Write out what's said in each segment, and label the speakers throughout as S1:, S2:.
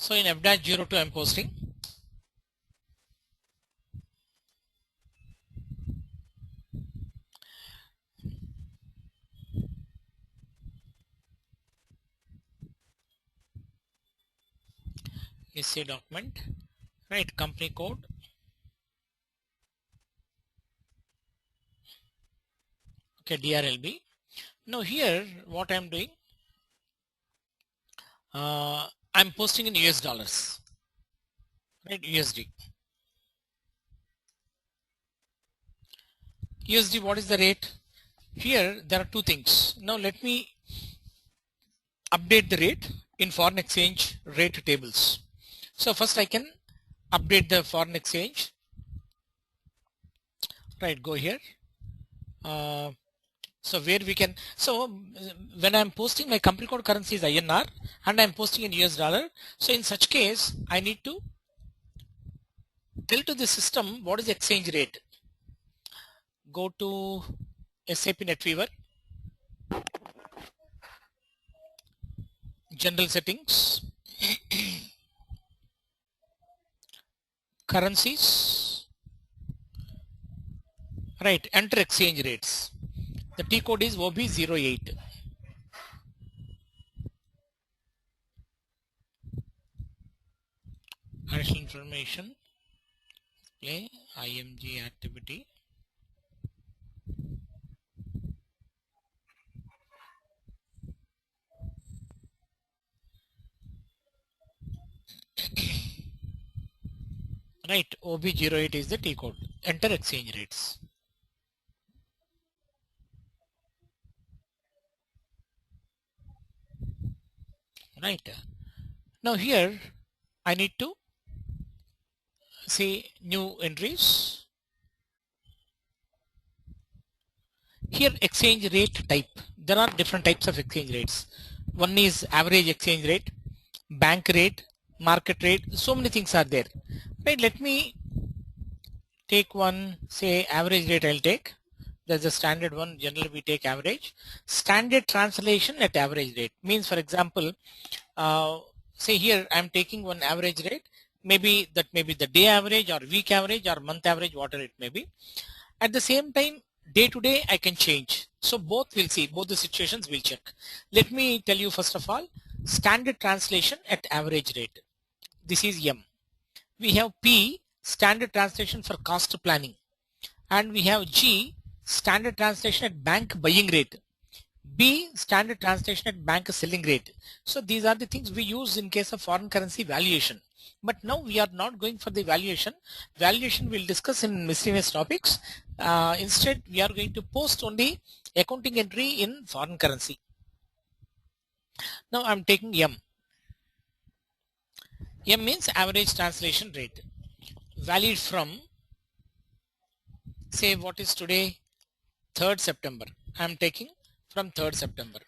S1: So in F-02 I'm posting. Essay document, right? Company code. Okay, DRLB. Now here what I'm doing, I'm posting in US dollars, right? USD. USD, what is the rate? Here there are two things. Now let me update the rate in foreign exchange rate tables. So first I can update the foreign exchange. Right, go here. So where we can, so when I'm posting my company code currency is INR and I'm posting in US dollar. So in such case, I need to tell to the system what is the exchange rate. Go to SAP NetWeaver, general settings, currencies, right, enter exchange rates. The T code is OB08. Additional information, play IMG activity. Right, OB08 is the T code. Enter exchange rates. Right. Now here I need to see new entries. Here exchange rate type. There are different types of exchange rates. One is average exchange rate, bank rate, market rate. So many things are there. Right. Let me take one, say average rate I'll take. There's a standard one. Generally we take average. Standard translation at average rate means, for example, say here I'm taking one average rate. Maybe that may be the day average or week average or month average, whatever it may be. At the same time, day to day I can change. So both will see, both the situations will check. Let me tell you first of all, standard translation at average rate. This is M. We have P, standard translation for cost planning. And we have G, standard translation at bank buying rate. B, standard translation at bank selling rate. So these are the things we use in case of foreign currency valuation. But now we are not going for the valuation. Valuation we'll discuss in miscellaneous topics. Instead, we are going to post only accounting entry in foreign currency. Now I'm taking M. M means average translation rate. Valid from, say what is today, 3rd September. I'm taking from 3rd September.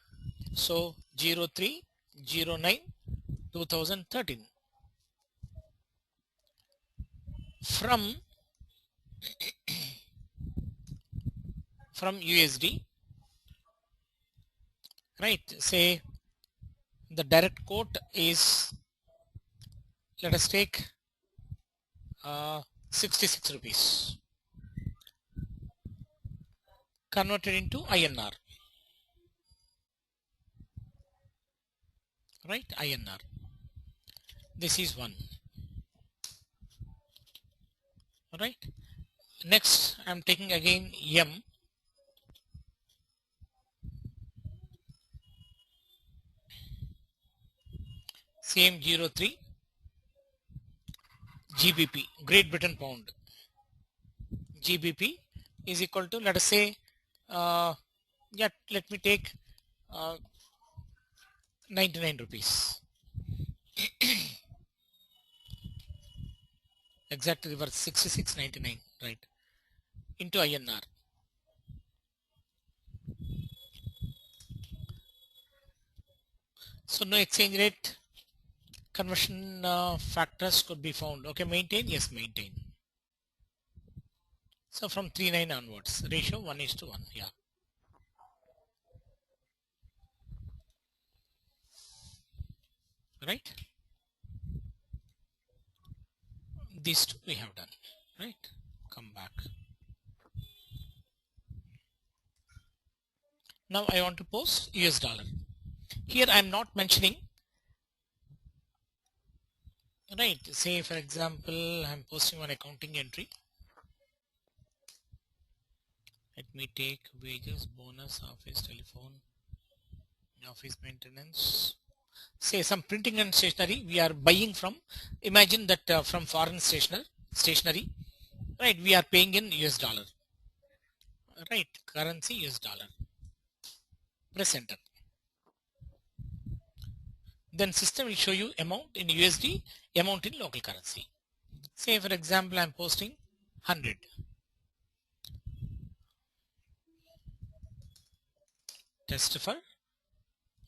S1: So 03/09/2013. From USD, right? Say the direct quote is, let us take 66 rupees converted into INR, right? INR. This is one. All right. Next, I'm taking again M. Same 03 GBP, Great Britain Pound. GBP is equal to, let us say, yeah, let me take 99 rupees. Exact reverse, 66.99, right, into INR. So no exchange rate conversion factors could be found. Okay, maintain, yes, maintain. So from 39 onwards, ratio 1:1, yeah. Right. These two we have done, right? Come back. Now I want to post US dollar. Here I am not mentioning, right? Say for example, I'm posting one accounting entry. Let me take wages, bonus, office, telephone, office maintenance. Say some printing and stationery we are buying from. Imagine that from foreign stationery, right? We are paying in US dollar, right? Currency US dollar. Press enter. Then system will show you amount in USD, amount in local currency. Say for example, I'm posting 100. Test for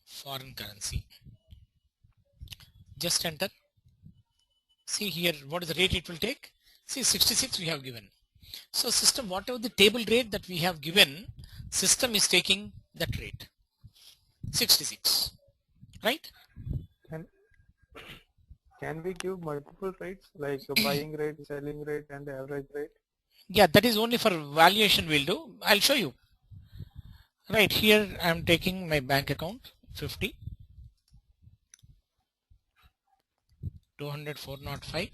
S1: foreign currency. Just enter. See here, what is the rate it will take? See 66 we have given. So system, whatever the table rate that we have given, system is taking that rate. 66, right?
S2: Can we give multiple rates like buying rate, selling rate, and average rate?
S1: Yeah, that is only for valuation we'll do. I'll show you. Right here, I'm taking my bank account 50, 200, 405,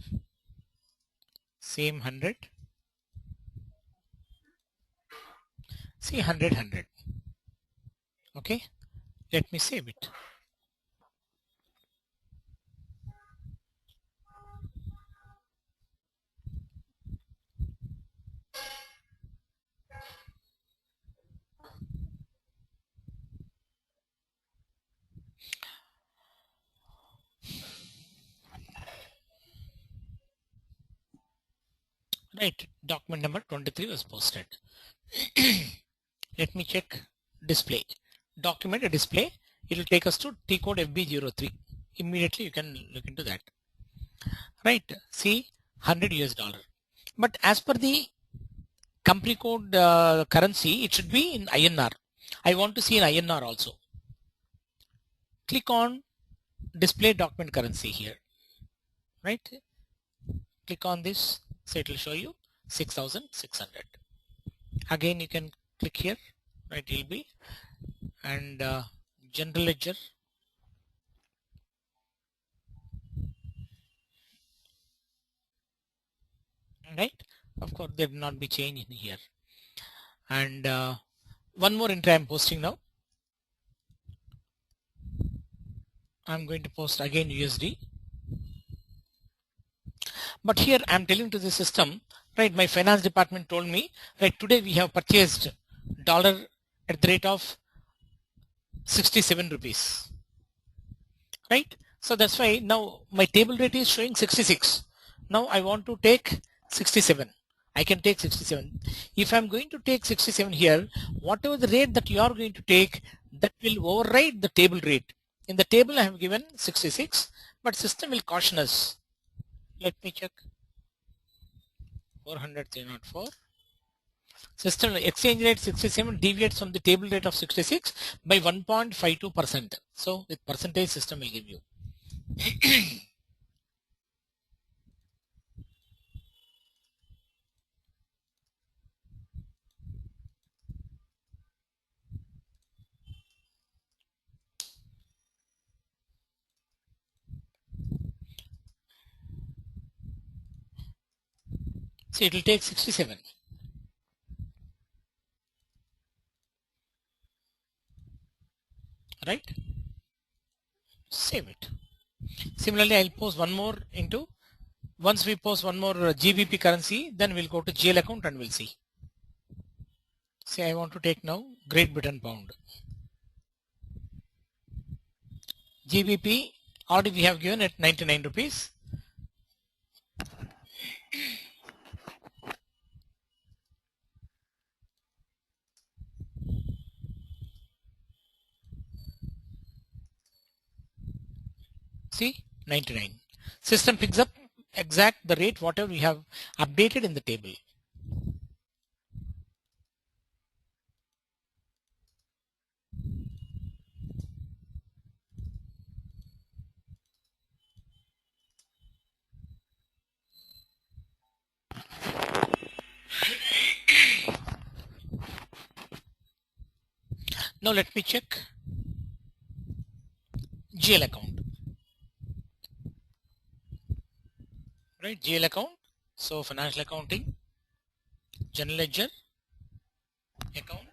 S1: same 100. See 100, 100. Okay, let me save it. Right, document number 23 was posted. Let me check display. Document display. It will take us to T code FB03. Immediately you can look into that. Right, see 100 US dollar. But as per the company code currency, it should be in INR. I want to see in INR also. Click on display document currency here. Right, click on this, so it will show you 6,600. Again you can click here, right? It will be and general ledger, right? Of course there will not be change in here. And one more entry I'm posting now. I'm going to post again USD, but here I'm telling to the system, right? My finance department told me, right, today we have purchased dollar at the rate of 67 rupees, right? So that's why now my table rate is showing 66. Now I want to take 67. I can take 67. If I'm going to take 67 here, whatever the rate that you are going to take, that will override the table rate. In the table I have given 66, but system will caution us. Let me check. 400, 304. System exchange rate 67 deviates from the table rate of 66 by 1.52%. So with percentage system will give you. So it will take 67. Right? Save it. Similarly, I'll post one more into, once we post one more GBP currency, then we'll go to GL account and we'll see. Say I want to take now Great Britain pound. GBP already we have given at 99 rupees. See 99. System picks up exact the rate whatever we have updated in the table. Now let me check GL account. Right, GL account. So financial accounting, general ledger account,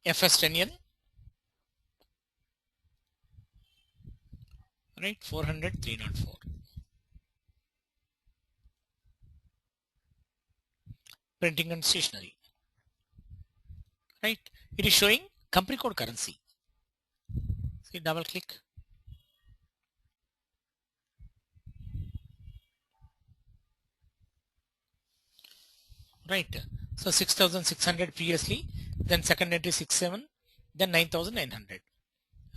S1: FS10N, right, 400 304. Printing and stationery, right? It is showing company code currency. See, double click. Right. So 6,600 previously, then second entry 67, then 9,900.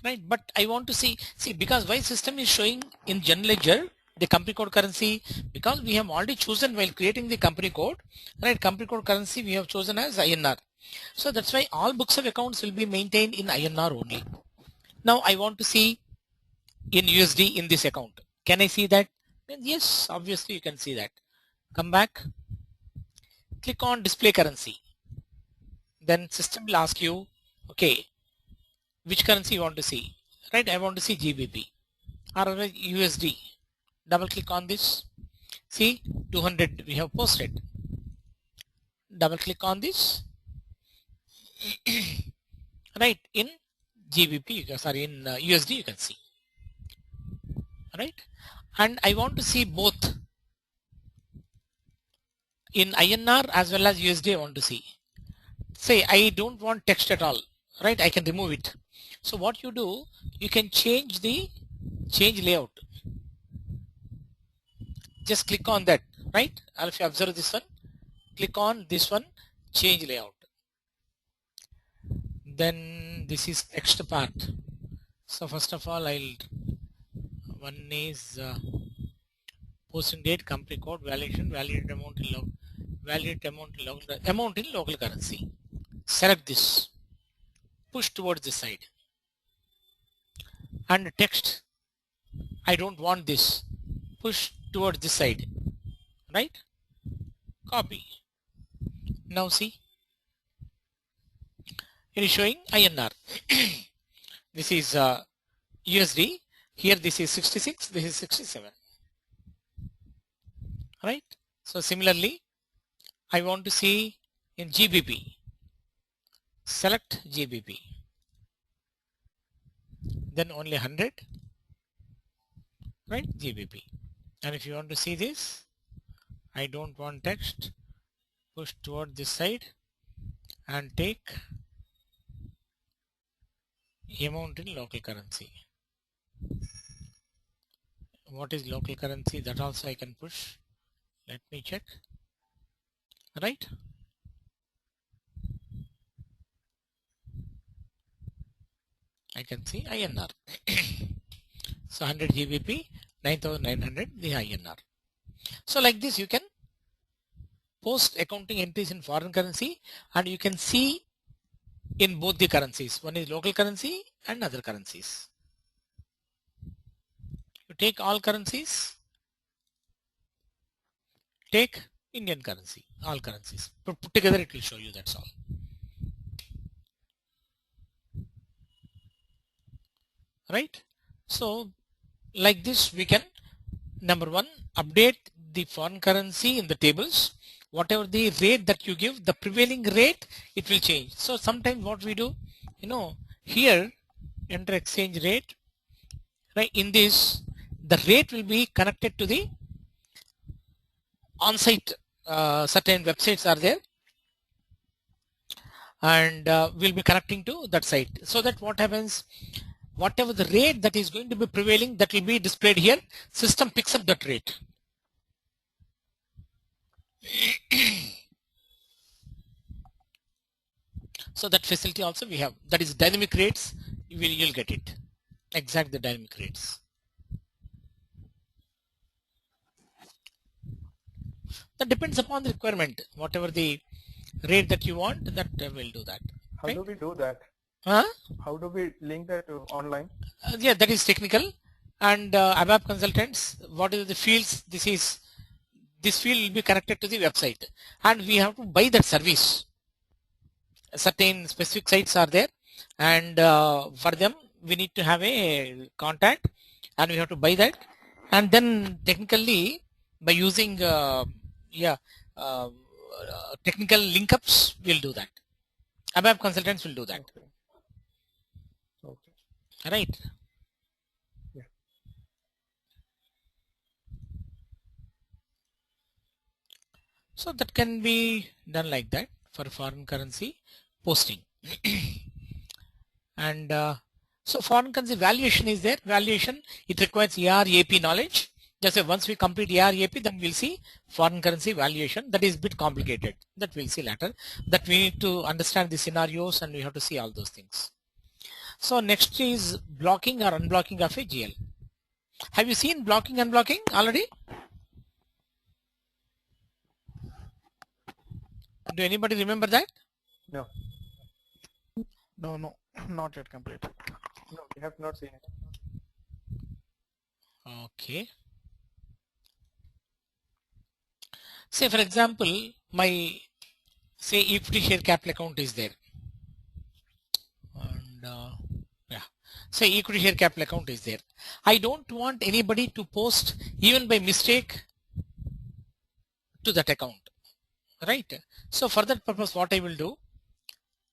S1: Right. But I want to see because why system is showing in general ledger the company code currency, because we have already chosen while creating the company code, right? Company code currency we have chosen as INR. So that's why all books of accounts will be maintained in INR only. Now I want to see in USD in this account. Can I see that? Yes, obviously you can see that. Come back, click on display currency. Then system will ask you, okay, which currency you want to see, right? I want to see GBP or USD. Double click on this. See, 200 we have posted. Double click on this. Right, in GBP, sorry, in USD you can see, right? And I want to see both in INR as well as USD. I want to see. Say I don't want text at all, right? I can remove it. So what you do, you can change layout. Just click on that, right? And if you observe this one, click on this one, change layout. Then this is text part. So first of all, one is posting date, company code, validation, valid amount in local currency. Select this, push towards this side, and text, I don't want this, push towards this side, right? Copy. Now see, it is showing INR. This is USD. Here this is 66, this is 67, right? So similarly, I want to see in GBP. Select GBP. Then only 100, right? GBP. And if you want to see this, I don't want text, push toward this side and take amount in local currency. What is local currency? That also I can push. Let me check. Right? I can see INR. So 100 GBP, 9,900 the INR. So like this you can post accounting entries in foreign currency and you can see in both the currencies. One is local currency and other currencies. You take all currencies, take Indian currency, all currencies. Put together it will show you, that's all. Right? So like this we can, number one, update the foreign currency in the tables. Whatever the rate that you give, the prevailing rate, it will change. So sometimes what we do, here enter exchange rate, right? In this, the rate will be connected to the on-site, certain websites are there, and we'll be connecting to that site, so that what happens, whatever the rate that is going to be prevailing, that will be displayed here. System picks up that rate. So that facility also we have, that is dynamic rates. You'll get it, exact the dynamic rates. That depends upon the requirement. Whatever the rate that you want, that will do that.
S2: How
S1: right?
S2: do we do that?
S1: Huh?
S2: How do we link that to online?
S1: Yeah, that is technical. And ABAP consultants, what is the fields? This field will be connected to the website, and we have to buy that service. certain specific sites are there, and for them we need to have a contact, and we have to buy that, and then technically by using yeah uh, technical linkups we'll do that. ABAP consultants will do that.
S2: Okay. Okay.
S1: Right.
S2: Yeah.
S1: So that can be done like that for foreign currency posting. And so foreign currency valuation is there. Valuation, it requires ERAP knowledge. Just say once we complete ERAP, then we'll see foreign currency valuation. That is a bit complicated. That we'll see later. That we need to understand the scenarios, and we have to see all those things. So next is blocking or unblocking of a GL. Have you seen blocking, unblocking already? Do anybody remember that?
S2: No.
S3: No, not yet complete.
S2: No, we have not seen it.
S1: Okay. Say for example, my say equity share capital account is there, and yeah, say equity share capital account is there. I don't want anybody to post even by mistake to that account, right? So for that purpose, what I will do,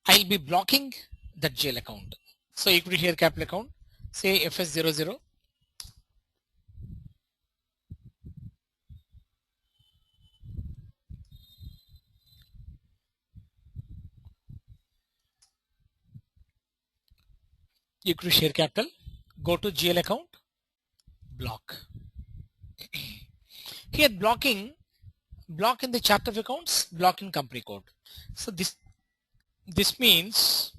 S1: I'll be blocking that GL account. So equity share capital account, say FS00. Equity share capital, go to GL account, block. Here blocking, block in the chart of accounts, block in company code. So this means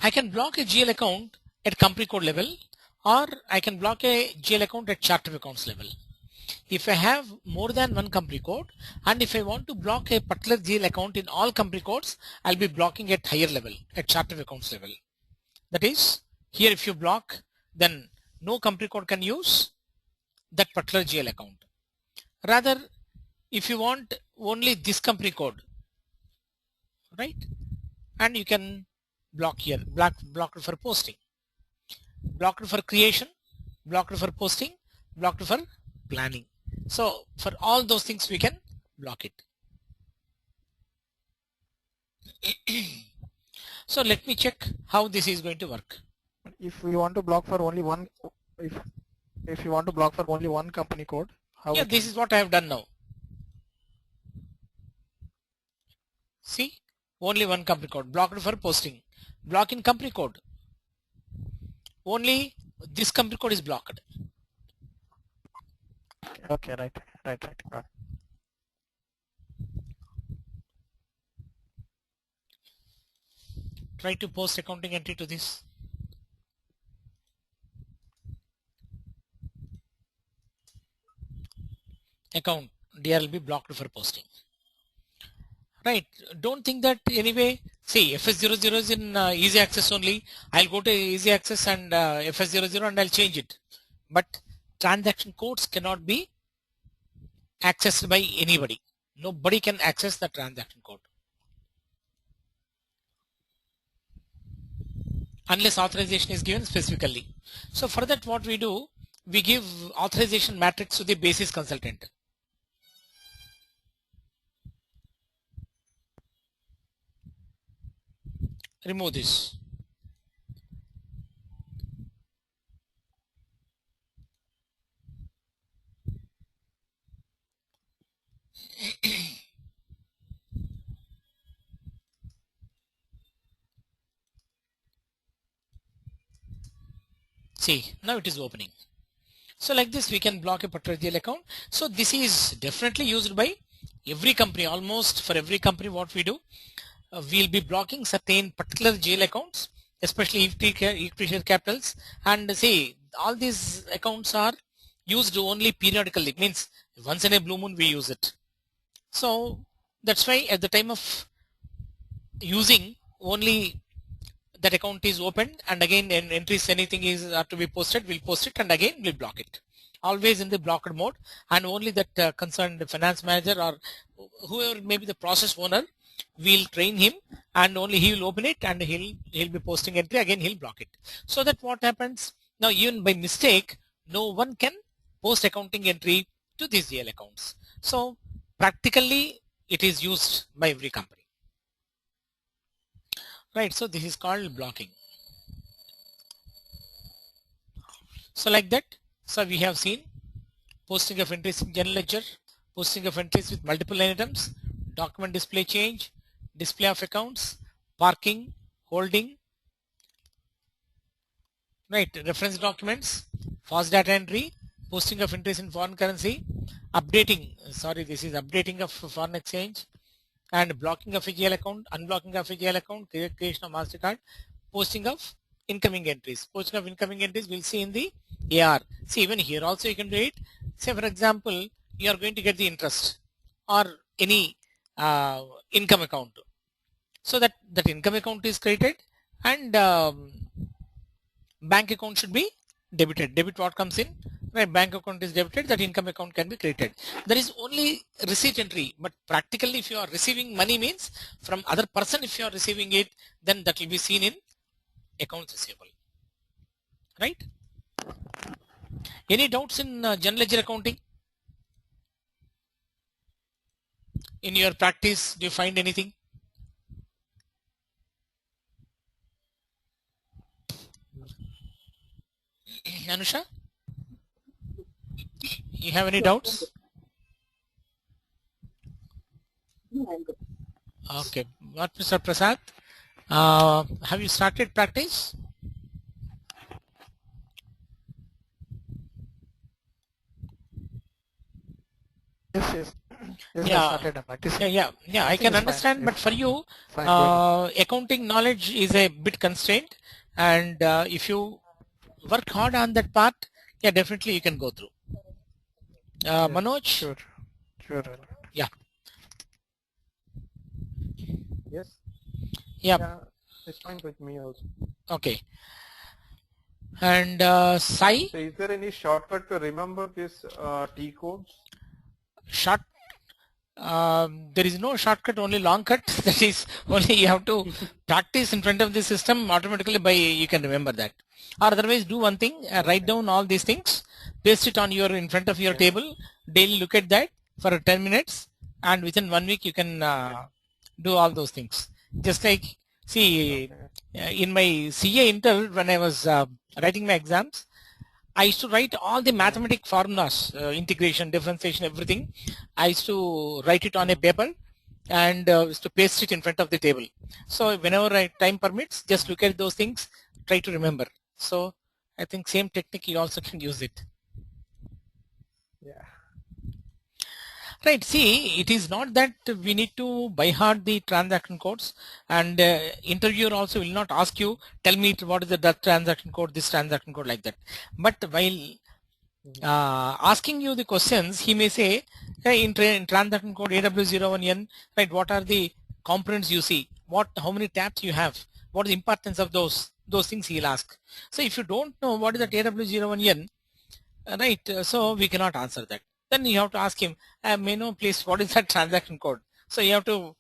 S1: I can block a GL account at company code level, or I can block a GL account at chart of accounts level. If I have more than one company code, and if I want to block a particular GL account in all company codes, I'll be blocking at higher level, at chart of accounts level. That is, here if you block, then no company code can use that particular GL account. Rather, if you want only this company code, right, and you can block here, block it for posting, block it for creation, block it for posting, block it for planning. So for all those things we can block it. So let me check how this is going to work.
S3: If we want to block for only one, if you want to block for only one company code, how?
S1: Yeah, this is what I have done now. See, only one company code, blocked for posting, block in company code. Only this company code is blocked.
S3: Okay, right.
S1: Try to post accounting entry to this. Account DR will be blocked for posting. Right, don't think that anyway. See, FS00 is in easy access only. I'll go to easy access and FS00 and I'll change it. But transaction codes cannot be accessed by anybody. Nobody can access the transaction code unless authorization is given specifically. So for that, what we do, we give authorization matrix to the basis consultant. Remove this. See, now it is opening. So like this, we can block a particular GL account. So this is definitely used by every company, almost for every company. What we do, we'll be blocking certain particular GL accounts, especially equity share capitals. And say all these accounts are used only periodically. It means once in a blue moon we use it. So that's why at the time of using, only that account is opened, and again entries anything is to be posted, we'll post it, and again we'll block it. always in the blocked mode, and only that concerned finance manager or whoever may be the process owner will train him, and only he will open it and he'll be posting entry, again he'll block it. So that what happens now, even by mistake no one can post accounting entry to these GL accounts. So practically it is used by every company, right? So this is called blocking. So like that, so we have seen posting of entries in general ledger, posting of entries with multiple line items, document display change, display of accounts, parking, holding, right, reference documents, fast data entry, posting of entries in foreign currency, updating, sorry, this is updating of foreign exchange, and blocking of a GL account, unblocking of a GL account, creation of MasterCard, posting of incoming entries. Posting of incoming entries we'll see in the AR. See, even here also you can do it. Say for example, you are going to get the interest or any income account. So that income account is created, and bank account should be debited. Debit what comes in, right? Bank account is debited, that income account can be created. There is only receipt entry, but practically if you are receiving money means from other person, if you are receiving it, then that will be seen in accounts receivable, right? Any doubts in general ledger accounting? In your practice, do you find anything? Anusha, you have any doubts? Okay, what Mr. Prasad? Have you started practice?
S3: Yes. Yes, I
S1: Yeah,
S3: started practicing.
S1: yeah. I
S3: I think
S1: can
S3: it's fine.
S1: understand, but
S3: It's
S1: for
S3: fine.
S1: you,
S3: Fine going.
S1: accounting knowledge is a bit constrained, and if you work hard on that part, yeah, definitely you can go through.
S2: Yeah.
S1: Manoj,
S3: Sure.
S1: yeah,
S2: Yes.
S1: yeah,
S2: Yeah. It's fine with me also.
S1: okay. And Sai,
S2: So is there any shortcut to remember these T codes?
S1: short. There is no shortcut, only long cut. That is only you have to practice in front of the system. Automatically, by you can remember that. Or otherwise, do one thing: write down all these things, paste it on your in front of your
S2: Okay.
S1: table. Daily look at that for 10 minutes, and within 1 week you can do all those things. Just like see,
S2: Okay.
S1: in my CA inter when I was writing my exams, I used to write all the mathematic formulas, integration, differentiation, everything. I used to write it on a paper and used to paste it in front of the table. So whenever time permits, just look at those things, try to remember. So I think same technique you also can use it.
S2: Yeah.
S1: Right. See, it is not that we need to by heart the transaction codes, and interviewer also will not ask you, tell me what is the that transaction code, this transaction code, like that. But while asking you the questions, he may say, hey, in transaction code AW01N, right, what are the components you see? How many tabs you have? What is the importance of those things he'll ask. So if you don't know what is that AW01N, right, so we cannot answer that. Then you have to ask him, may know please what is that transaction code. So you have to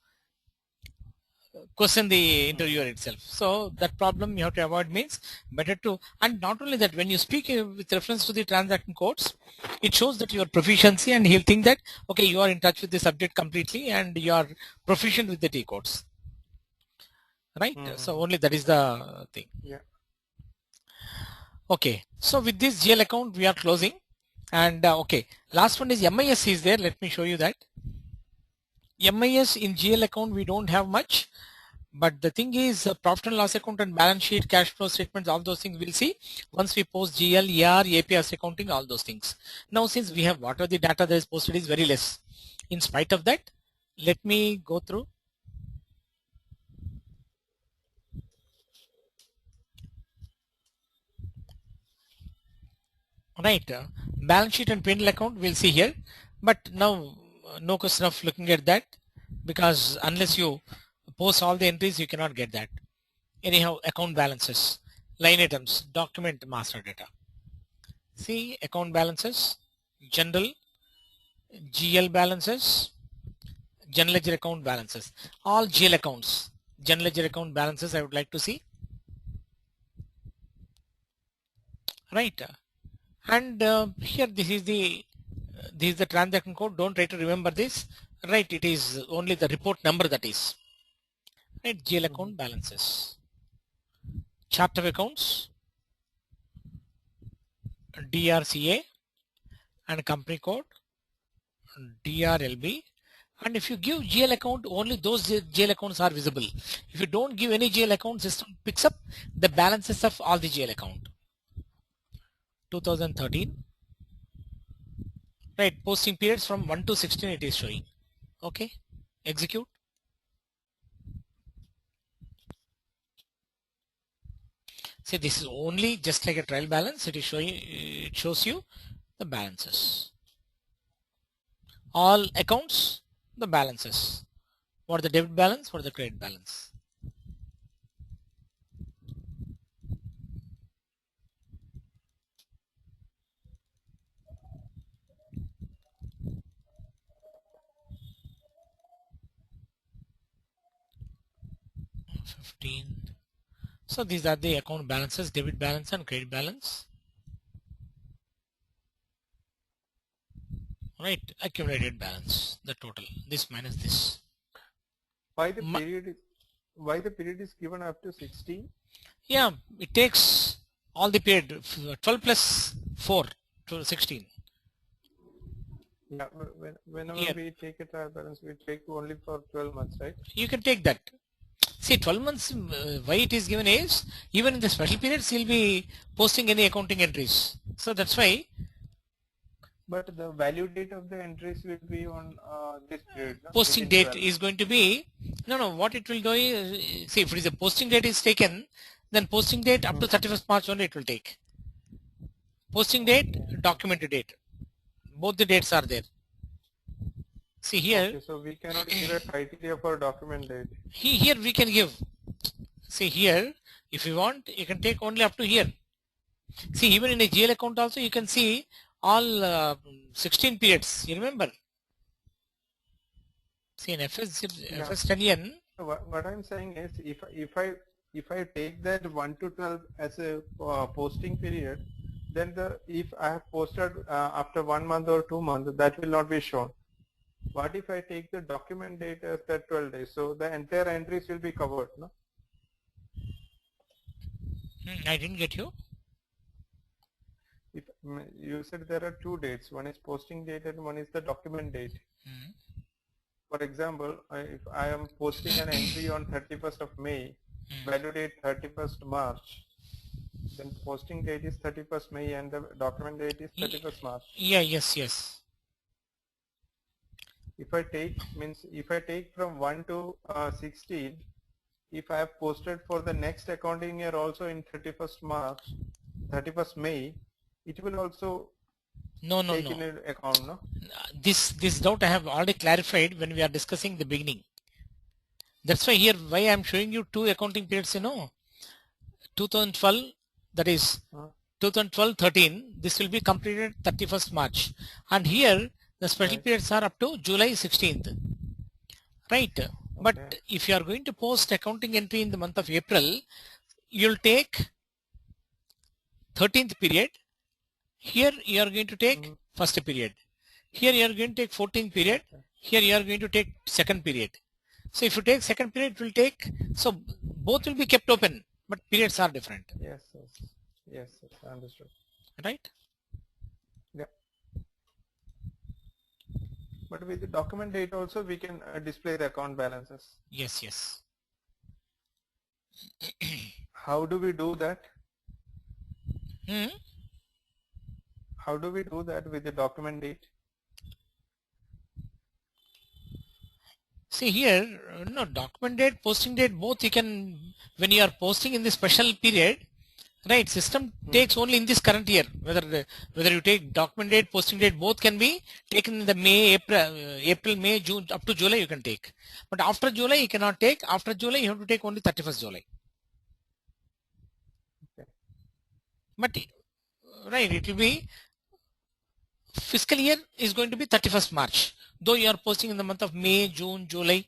S1: question the interviewer itself. So that problem you have to avoid means better to, and not only that, when you speak with reference to the transaction codes, it shows that your proficiency, and he'll think that okay, you are in touch with the subject completely and you are proficient with the T codes, right? So only that is the thing.
S2: Yeah.
S1: Okay, so with this GL account we are closing, and okay, last one is MIS is there. Let me show you that. MIS in GL account we don't have much. But the thing is, profit and loss account and balance sheet, cash flow statements, all those things we'll see once we post GL, ER, APS accounting, all those things. Now, since we have whatever the data that is posted is very less. In spite of that, let me go through. Right, balance sheet and P&L account we'll see here. But now, no question of looking at that, because unless you post all the entries, you cannot get that. Anyhow, account balances, line items, document, master data. See account balances, general, GL balances, general ledger account balances, all GL accounts, general ledger account balances I would like to see, right? And here this is the transaction code. Don't try to remember this, right? It is only the report number that is, right? GL account balances, chart of accounts, DRCA and company code, DRLB. And if you give GL account, only those GL accounts are visible. If you don't give any GL account, system picks up the balances of all the GL account. 2013, right? Posting periods from 1 to 16 it is showing. Okay, execute. See, this is only just like a trial balance. It is showing. It shows you the balances. All accounts, the balances. What the debit balance, what the credit balance. So these are the account balances, debit balance and credit balance. Right, accumulated balance, the total, this minus this.
S2: Why the period is given up to 16?
S1: Yeah, it takes all the period, 12 plus 4 to 16.
S2: Yeah, whenever
S1: Here,
S2: we take a trial balance, we take only for 12 months, right?
S1: you can take that. See, 12 months, why it is given is, even in the special periods, he'll be posting any accounting entries. So that's why.
S2: But the value date of the entries will be on this period. No?
S1: Posting
S2: Within
S1: date
S2: 12.
S1: is going to be, no, what it will do is, see, if it is a posting date is taken, then posting date up to 31st March only it will take. Posting date, documented date. Both the dates are there. See here.
S2: Okay, so we cannot give a criteria for document date.
S1: Here we can give. See here, if you want, you can take only up to here. See, even in a GL account also, you can see all 16 periods. You remember? See, in FS 10N.
S2: What I'm saying is, if I take that 1 to 12 as a posting period, then if I have posted after 1 month or 2 months, that will not be shown. What if I take the document date as that 12 days? So the entire entries will be covered, no?
S1: I didn't get you.
S2: If you said there are 2 dates, one is posting date and one is the document date. For example, if I am posting an entry on 31st of May, value date 31st March, then posting date is 31st May and the document date is 31st March.
S1: Yeah, yes.
S2: If I take from 1 to 16, if I have posted for the next accounting year also in 31st May, it will also take in account, no?
S1: This doubt I have already clarified when we are discussing the beginning. That's why here, why I am showing you 2 accounting periods, 2012, that is 2012-13, this will be completed 31st March. And here, the special periods are up to July 16th. Right. But if you are going to post accounting entry in the month of April, you'll take 13th period. Here you are going to take first period. Here you are going to take 14th period. Here you are going to take second period. So if you take second period, it will take, so both will be kept open, but periods are different.
S2: Yes, I understood.
S1: Right?
S2: Yeah. But with the document date also, we can display the account balances.
S1: Yes.
S2: How do we do that? How do we do that with the document date?
S1: See here, document date, posting date, both you can, when you are posting in the special period, right, system takes only in this current year, whether you take document date, posting date, both can be taken in the May, April, May, June, up to July you can take. But after July you cannot take, after July you have to take only 31st July.
S2: Okay.
S1: But right, it will be fiscal year is going to be 31st March. Though you are posting in the month of May, June, July,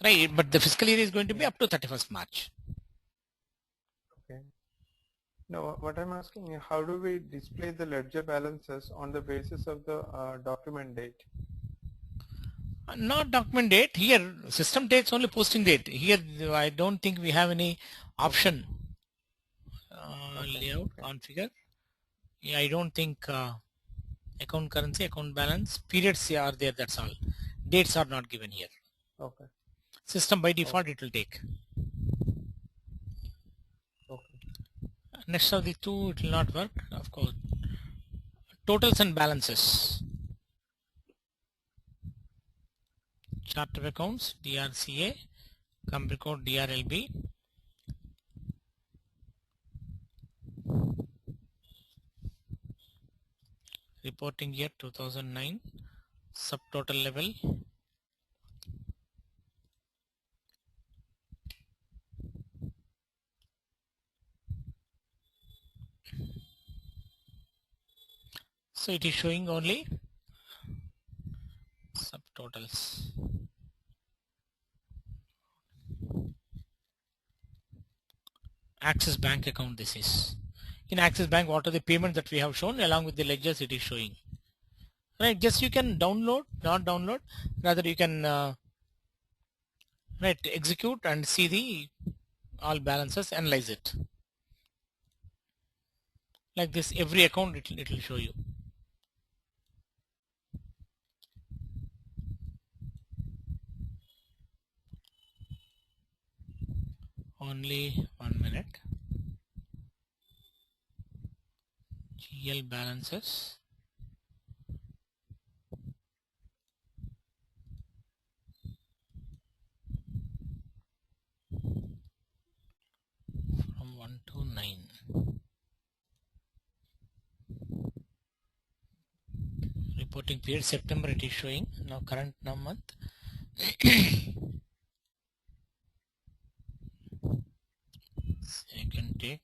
S1: right? But the fiscal year is going to be up to 31st March.
S2: Okay. Now, what I'm asking is, how do we display the ledger balances on the basis of the document date?
S1: Not document date. Here, system dates only posting date. Here, I don't think we have any option. Layout, configure. Yeah, I don't think account currency, account balance, periods are there. That's all. Dates are not given here.
S2: Okay.
S1: System by default it will take.
S2: Okay.
S1: Next of the two, it will not work. Of course. Totals and balances. Chart of accounts, DRCA, company code DRLB. Reporting year 2009, subtotal level. So it is showing only subtotals. Axis Bank account this is. In Axis Bank, what are the payments that we have shown along with the ledgers it is showing. Right, just you can download, not download, rather you can right, execute and see the all balances, analyze it. Like this, every account it will show you. Only 1 minute. GL balances. From 1 to 9. Reporting period September it is showing. Now current month. I can take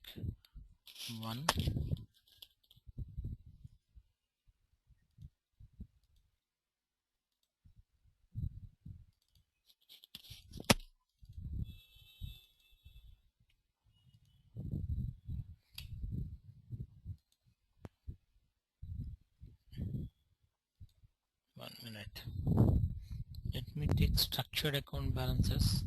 S1: 1. One minute. Let me take structured account balances.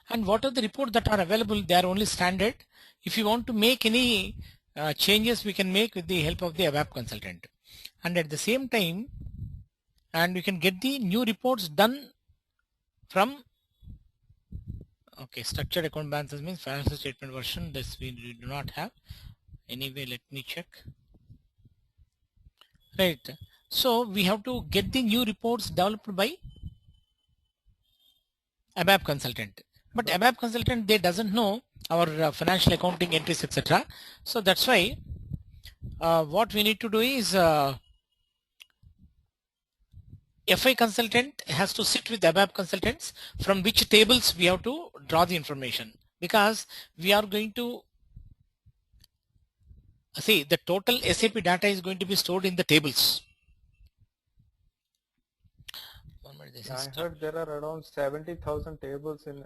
S1: And what are the reports that are available? They are only standard. If you want to make any changes, we can make with the help of the ABAP consultant. And at the same time, and we can get the new reports done from, okay, structured account balances means financial statement version. This we do not have. Anyway, let me check. Right. So we have to get the new reports developed by ABAP consultant. But ABAP consultant, they doesn't know our financial accounting entries, etc. So that's why what we need to do is FI consultant has to sit with ABAP consultants from which tables we have to draw the information, because we are going to see the total SAP data is going to be stored in the tables.
S2: I heard there are around 70,000 tables in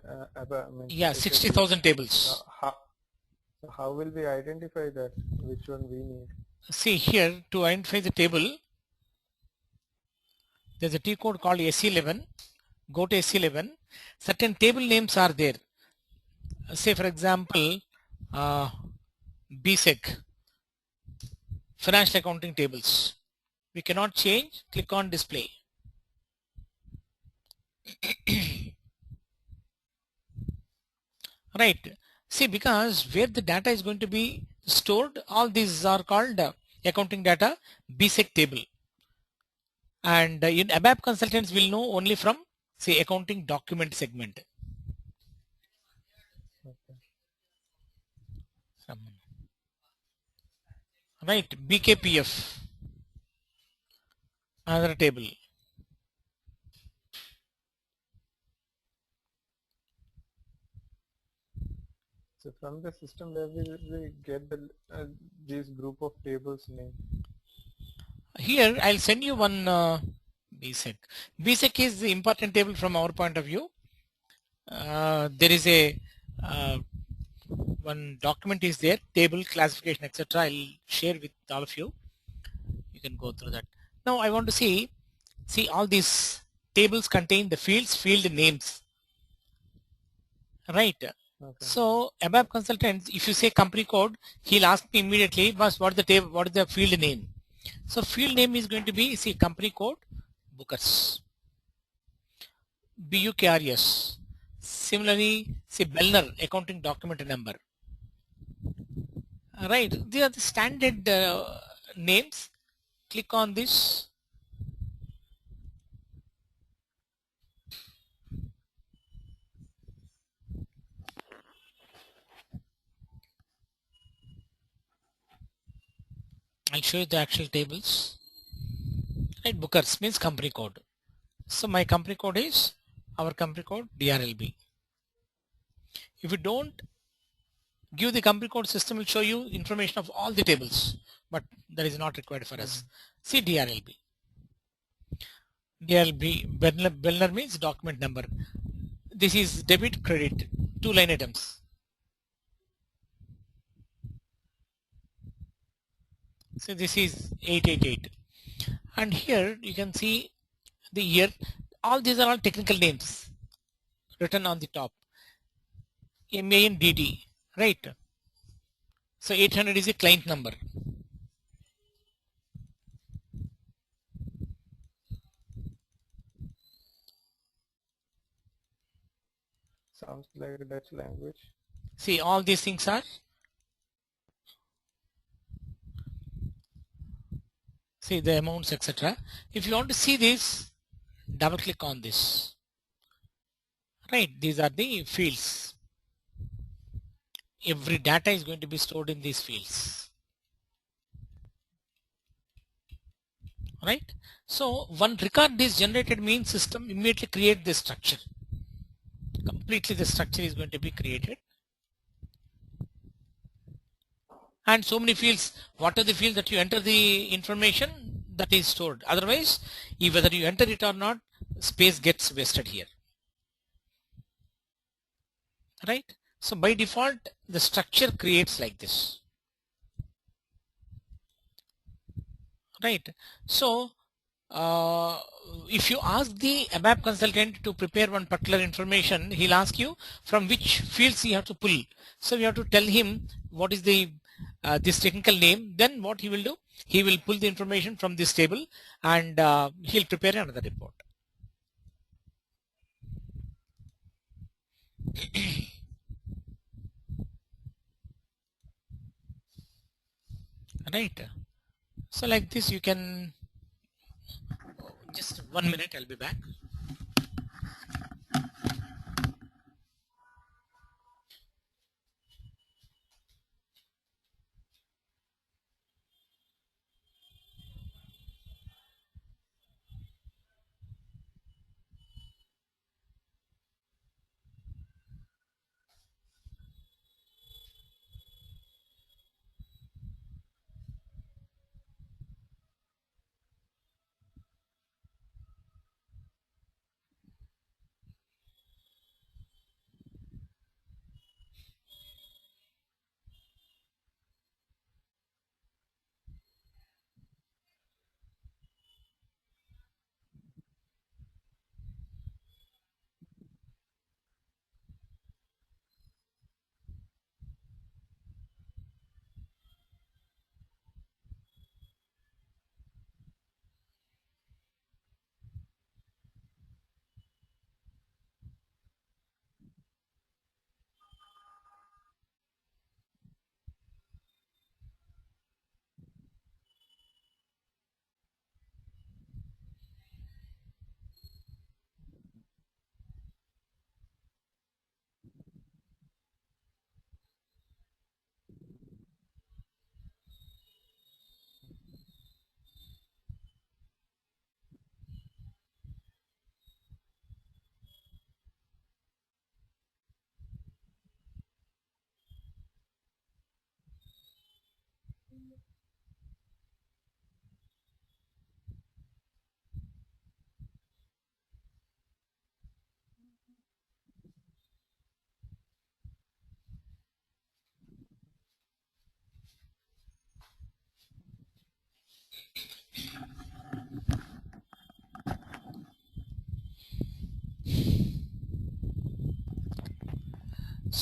S1: yeah, 60,000 tables.
S2: How will we identify that? Which one we need?
S1: See here, to identify the table, there's a T code called SE11. Go to SE11. Certain table names are there. Say for example, BSEC, financial accounting tables. We cannot change. Click on display. Right. See, because where the data is going to be stored, all these are called accounting data BSEC table. And in ABAP consultants will know only from, say, accounting document segment.
S2: Okay.
S1: Right, BKPF, another table.
S2: So from the system, where will we get the this group of tables name?
S1: Here I'll send you one BSEC. BSEC is the important table from our point of view. There is a one document is there, table classification, etc. I'll share with all of you. You can go through that. Now I want to see all these tables contain the fields, field names, right?
S2: Okay.
S1: So ABAP consultant, if you say company code, he'll ask me immediately, boss, what is the table, what is the field name? So field name is going to be, see, company code, Bookers, BUKRS. Similarly, say Bellner, accounting document number. Right, these are the standard names. Click on this. I'll show you the actual tables. Right, Bookers means company code. So my company code is, our company code DRLB. If you don't give the company code, system will show you information of all the tables, but that is not required for us. See DRLB. DRLB, Bellner means document number. This is debit, credit, 2 line items. So this is 888. And here you can see the year. All these are all technical names written on the top. MANDD, right? So 800 is a client number.
S2: Sounds like a Dutch language.
S1: See, all these things are, see the amounts, etc. If you want to see this, double click on this. Right, these are the fields. Every data is going to be stored in these fields. Right, so one record is generated means system immediately create this structure. Completely the structure is going to be created. And so many fields, what are the fields that you enter the information, that is stored. Otherwise, whether you enter it or not, space gets wasted here. Right, so by default the structure creates like this. Right, so if you ask the ABAP consultant to prepare one particular information, he'll ask you from which fields you have to pull. So you have to tell him what is the this technical name. Then what he will do, he will pull the information from this table and he'll prepare another report. Right, so like this you can, just 1 minute, I'll be back.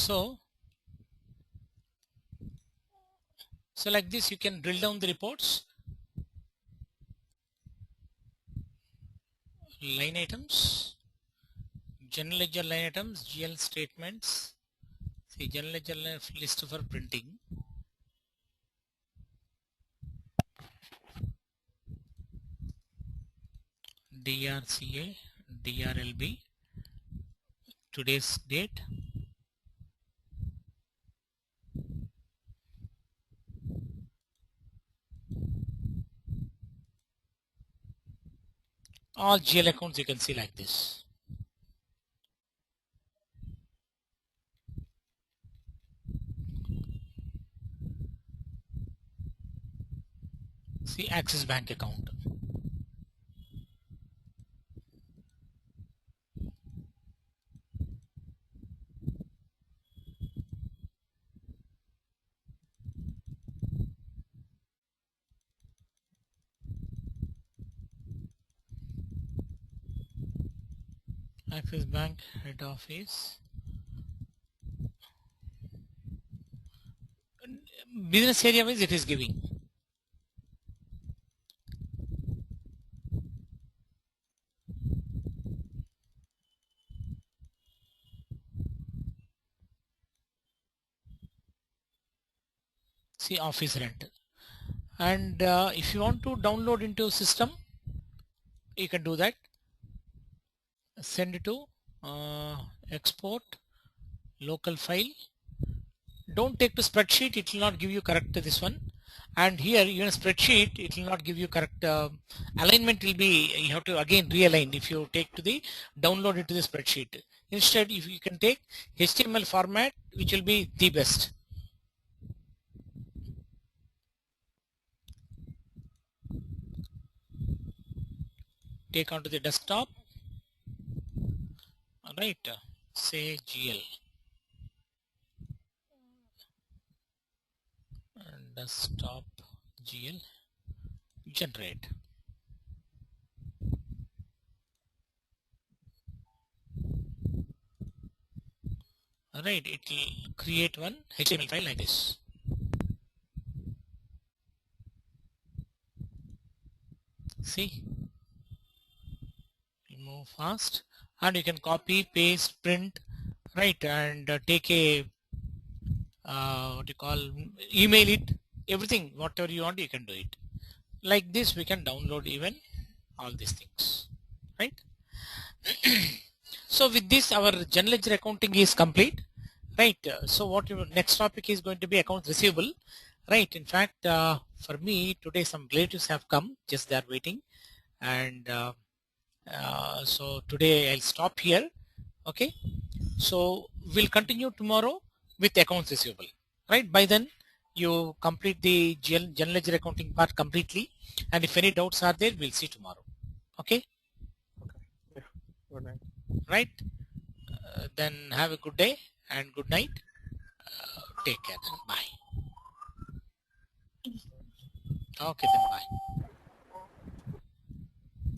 S1: So like this, you can drill down the reports, line items, general ledger line items, GL statements. See, general ledger list for printing. DRCA, DRLB, today's date. All GL accounts you can see like this. See, Axis Bank account. Axis Bank head office. Business area wise it is giving. See, office rent. And if you want to download into system, you can do that. Send it to export local file. Don't take to spreadsheet, it will not give you correct this one. And here even spreadsheet, it will not give you correct alignment. Will be, you have to again realign if you take to the download it to the spreadsheet. Instead, if you can take HTML format, which will be the best. Take onto the desktop. All right, say GL. Desktop GL, generate. Alright, it will create one HTML file like this. See, move fast, and you can copy, paste, print, right, and take a what you call, email it, everything, whatever you want, you can do it. Like this, we can download even all these things, right? So with this, our general ledger accounting is complete, right? So what your next topic is going to be accounts receivable, right? In fact, for me today some relatives have come, just they are waiting, and so today I'll stop here. Okay, so we'll continue tomorrow with accounts receivable, right? By then you complete the general ledger accounting part completely, and if any doubts are there, we'll see tomorrow. Okay,
S2: Yeah. Good night.
S1: right? Then have a good day and good night. Take care then. Bye. Okay, then bye.